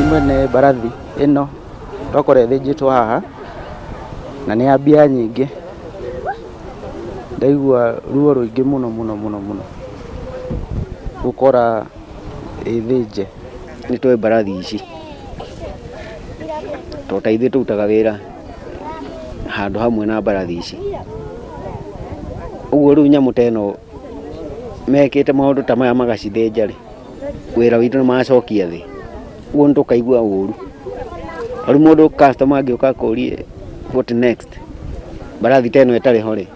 mwene mbarathi ĩno twakora ĩthĩnjĩtwo haha na nĩ ya mbia nyingĩ, ndaigua ruo rũingĩ mũno mũno mũno mũno gũkora ĩthĩnje. Nĩ tũĩ mbarathi ici tota ithuĩ tũrutaga wĩra handũ hamwe na mbarathi ici, ũguo rĩu nyamũ ta ĩno mekĩte maũndũ ta maya magacithĩnja rĩ, wĩra witũ nĩ macokia thĩ, ũguo nĩ tũkaigua ũru. Rĩu mũndũ customer angĩũka akũrie what next, mbarathi ta ĩno ĩtarĩ ho rĩ,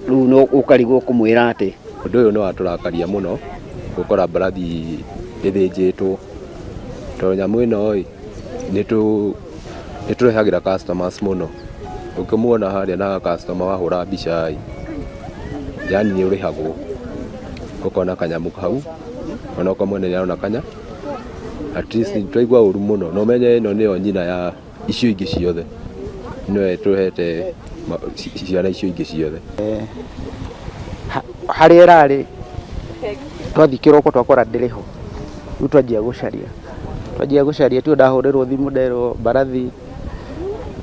rĩu no ũkarigwo kũmwĩra atĩ. Ũndũ ũyũ nĩ watũrakaria mũno gũkora mbarathi ĩthĩnjĩtwo, tondũ nyamũ ĩno nĩ tũrehagĩra customers mũno. Ũkĩmuona harĩa na customer wahũra mbica yani nĩ ũrĩhagwo, ũkona kanyamũ hau ona kwa mwene nĩarona kanya, at least twaigua ũru mũno na ũmenye ĩno nĩyo nyina ya icio ingĩ ciothe, nĩwe tũhete ciana icio ingĩ ciothe. Harĩa ĩrarĩ twathi kĩroko twakora ndĩrĩ ho, rĩu twanjia gũcaria tu ndahũrĩrwo thimũ nderwo mbarathi,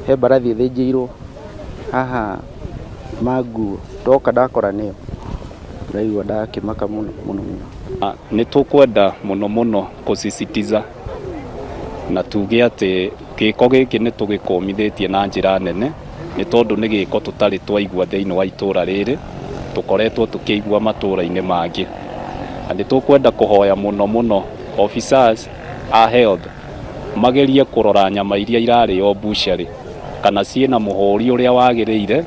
he mbarathi ĩthĩnjĩirwo haha Manguo, ndoka ndakora nĩyo, ndaigua ndakĩmaka mũno mũno mũno. Nĩ tũkwenda mũno mũno gũsisitiza na tuge atĩ gĩko gĩkĩ nĩ tũgĩkũmithĩtie na njĩra nene, nĩ tondũ nĩ gĩko tũtarĩ twaigua thĩinĩ wa itũra rĩrĩ, tũkoretwo tũkĩigua matũra-inĩ mangĩ. Na nĩ tũkwenda kũhoya mũno mũno officers a health magerie kũrora nyama iria irarĩo butchery kana ciĩna mũhũri ũrĩa wagĩrĩire,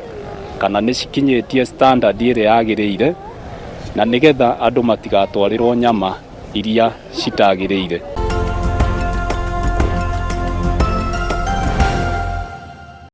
kana nĩ cikinyĩtie standard ĩrĩa yagĩrĩire, na nĩgetha andũ matigatwarĩrwo nyama iria citagĩrĩire.